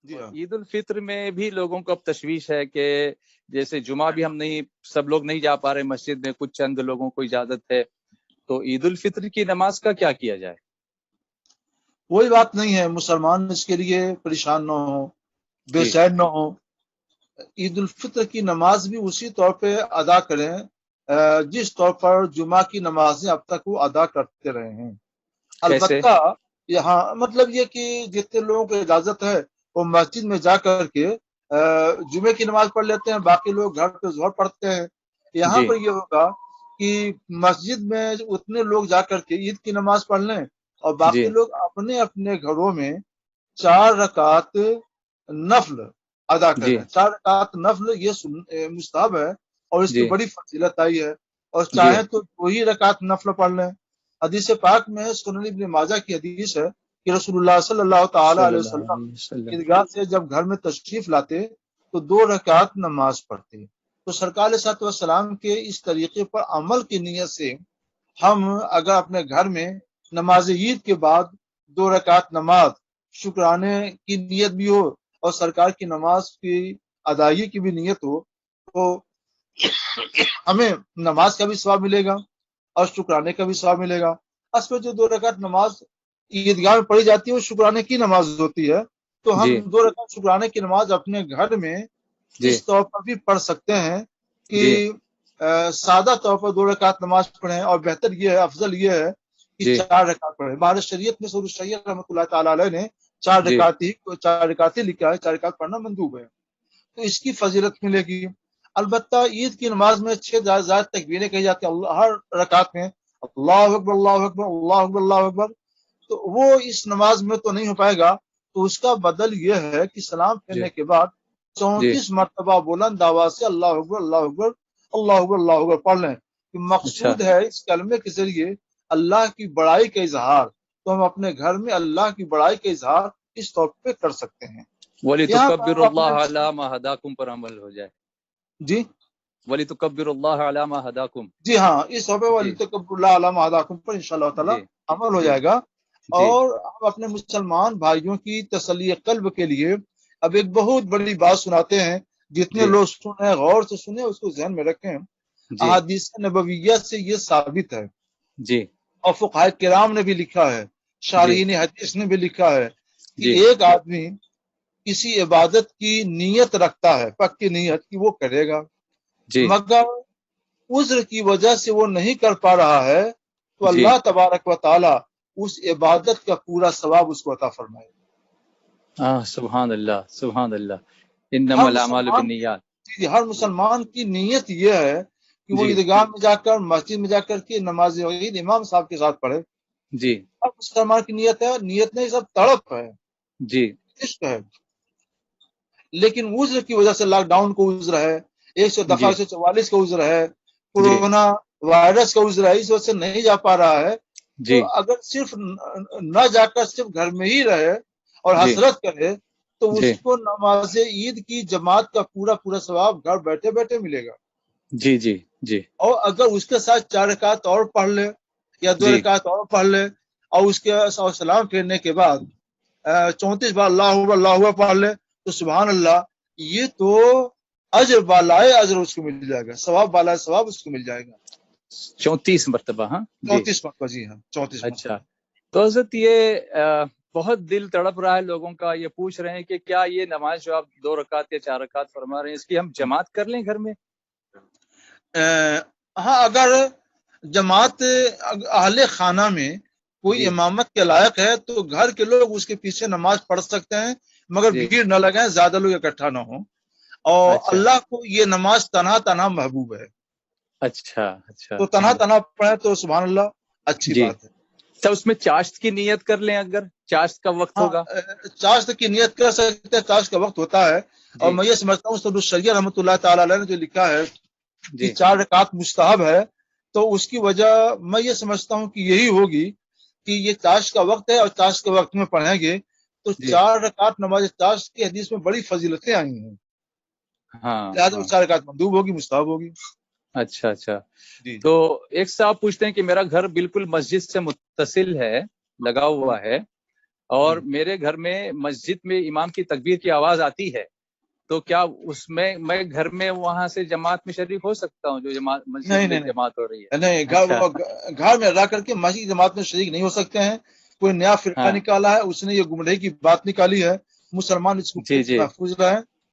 جی ہاں عید الفطر میں بھی لوگوں کو اب تشویش ہے کہ جیسے جمعہ بھی ہم نہیں، سب لوگ نہیں جا پا رہے مسجد میں، کچھ چند لوگوں کو اجازت ہے، تو عید الفطر کی نماز کا کیا کیا جائے؟ کوئی بات نہیں ہے، مسلمان اس کے لیے پریشان نہ ہو، بے چین نہ ہو۔ عید الفطر کی نماز بھی اسی طور پہ ادا کریں جس طور پر جمعہ کی نمازیں اب تک وہ ادا کرتے رہے ہیں۔ البتہ یہاں مطلب یہ کہ جتنے لوگوں کو اجازت ہے وہ مسجد میں جا کر کے جمعے کی نماز پڑھ لیتے ہیں، باقی لوگ گھر پہ ظہر پڑھتے ہیں۔ یہاں پر یہ ہوگا کہ مسجد میں اتنے لوگ جا کر کے عید کی نماز پڑھ لیں اور باقی لوگ اپنے اپنے گھروں میں 4 رکعت نفل ادا کریں۔ 4 رکعت نفل یہ مستحب ہے اور اس کی بڑی فضیلت آئی ہے، اور چاہیں تو 2 رکعت نفل پڑھ لیں۔ حدیث پاک میں سنن ابن ماجہ کی حدیث ہے کہ رسول اللہ صلی اللہ تعالی علیہ وسلم عیدگاہ سے جب گھر میں تشریف لاتے تو 2 رکعت نماز پڑھتے۔ تو سرکار علیہ الصلوۃ والسلام کے اس طریقے پر عمل کی نیت سے ہم اگر اپنے گھر میں نماز عید کے بعد 2 رکعت نماز شکرانے کی نیت بھی ہو اور سرکار کی نماز کی ادائیگی کی بھی نیت ہو تو ہمیں نماز کا بھی ثواب ملے گا اور شکرانے کا بھی ثواب ملے گا۔ اس میں جو 2 رکعت نماز عیدگاہ میں پڑھی جاتی ہے وہ شکرانے کی نماز ہوتی ہے، تو ہم 2 رکعت شکرانے کی نماز اپنے گھر میں اس طور پر بھی پڑھ سکتے ہیں کہ سادہ طور پر 2 رکعت نماز پڑھیں، اور بہتر یہ ہے، افضل یہ ہے کہ 4 رکعت پڑھیں۔ بہر شریعت میں سعود الشریعہ رحمۃ اللہ تعالی علیہ نے 4 رکعت ہی لکھا ہے، 4 رکعت پڑھنا مندوب ہے، تو اس کی فضیلت ملے گی۔ البتہ عید کی نماز میں 6 زائد تکبیریں کہی جاتی ہیں ہر رکعت میں، اللہ اکبر اللہ اکبر اللہ اکبر اللہ اکبر، تو وہ اس نماز میں تو نہیں ہو پائے گا، تو اس کا بدل یہ ہے کہ سلام پھیرنے کے بعد 34 مرتبہ بلند آواز سے اللہ اکبر اللہ اکبر اللہ اکبر اللہ اکبر پڑھ لیں۔ مقصود ہے اس کلمے کے ذریعے اللہ کی بڑائی کا اظہار، تو ہم اپنے گھر میں اللہ کی بڑائی کا اظہار اس طور پہ کر سکتے ہیں۔ وَلِتُكَبِّرُوا اللَّهَ عَلَىٰ مَا هَدَاكُمْ پر عمل ہو جائے۔ جی وَلِتُكَبِّرُوا اللَّهَ عَلَىٰ مَا هَدَاكُمْ، جی ہاں، اس طور پہ وَلِتُكَبِّرُوا اللَّهَ عَلَىٰ مَا هَدَاكُمْ پر انشاءاللہ تعالی عمل ہو جائے گا۔ اور ہم اپنے مسلمان بھائیوں کی تسلی قلب کے لیے اب ایک بہت بڑی بات سناتے ہیں، جتنے لوگ سنیں غور سے سنیں، اس کو ذہن میں رکھیں۔ احادیث نبویہ سے یہ ثابت ہے اور فقہاء کرام نے بھی لکھا ہے، شارحین حدیث نے بھی لکھا ہے کہ ایک آدمی کسی عبادت کی نیت رکھتا ہے، پکی نیت کی، وہ کرے گا، مگر عذر کی وجہ سے وہ نہیں کر پا رہا ہے تو اللہ تبارک و تعالی اس عبادت کا پورا ثواب اس کو عطا فرمائے۔ سبحان اللہ سبحان اللہ، انما الاعمال بالنیات۔ ہر مسلمان کی نیت یہ ہے کہ وہ عیدگاہ میں جا کر، مسجد میں جا کر کے نماز عید امام صاحب کے ساتھ پڑھے۔ اب مسلمان کی نیت ہے، نیت نہیں، سب تڑپ ہے، عشق ہے، لیکن عذر کی وجہ سے لاک ڈاؤن کو عذر ہے، 144 کا عذر ہے، کورونا وائرس کا عذر ہے، اس وجہ سے نہیں جا پا رہا ہے۔ تو اگر صرف نہ جا کر صرف گھر میں ہی رہے اور حسرت کرے تو اس کو نماز عید کی جماعت کا پورا ثواب گھر بیٹھے بیٹھے ملے گا۔ اور اگر اس کے ساتھ 4 رکعت اور پڑھ لے یا 2 رکعت اور پڑھ لے اور اس کے سلام پھیرنے کے بعد 34 بار اللہ اکبر اللہ اکبر پڑھ لے تو سبحان اللہ، یہ تو اجر بالائے اجر اس کو مل جائے گا، ثواب بالائے ثواب اس کو مل جائے گا۔ 34 مرتبہ؟ 34 مرتبہ، جی ہاں 34 مرتبہ۔ اچھا، تو حضرت یہ بہت دل تڑپ رہا ہے لوگوں کا، یہ پوچھ رہے ہیں کہ کیا یہ نماز جو آپ 2 رکعت یا 4 رکعت فرما رہے ہیں، اس کی ہم جماعت کر لیں گھر میں؟ ہاں، اگر جماعت اہل خانہ میں کوئی امامت کے لائق ہے تو گھر کے لوگ اس کے پیچھے نماز پڑھ سکتے ہیں، مگر بھیڑ نہ لگائیں، زیادہ لوگ اکٹھا نہ ہوں، اور اللہ کو یہ نماز تنہا محبوب ہے۔ اچھا، تو تنہا پڑھیں تو سبحان اللہ، اچھی بات ہے۔ تو اس میں چاشت کی نیت کر لیں، اگر چاشت کا وقت ہوگا؟ چاشت کی نیت کر سکتے ہیں، چاشت کا وقت ہوتا ہے، اور میں یہ سمجھتا ہوں سعود الشریعہ رحمۃ اللہ تعالی علیہ نے جو لکھا ہے کہ 4 رکعت مستحب ہے، تو اس کی وجہ میں یہ سمجھتا ہوں کہ یہی ہوگی کہ یہ چاشت کا وقت ہے اور چاشت کے وقت میں پڑھیں گے تو 4 رکعت نماز چاشت کی حدیث میں بڑی فضیلتیں آئی ہیں، لہٰذا 4 رکعت مندوب ہوگی، مستحب ہوگی۔ اچھا، تو ایک صاحب پوچھتے ہیں کہ میرا گھر بالکل مسجد سے متصل ہے، لگا ہوا ہے، اور میرے گھر میں مسجد میں امام کی تکبیر کی آواز آتی ہے، تو کیا اس میں گھر میں وہاں سے جماعت میں شریک ہو سکتا ہوں جو مسجد میں جماعت ہو رہی ہے؟ نہیں، گھر میں رہ کر کے مسجد جماعت میں شریک نہیں ہو سکتے ہیں. کوئی نیا فرقہ نکالا ہے، اس نے یہ گمراہی کی بات نکالی ہے، مسلمان اس کو محفوظ رہے.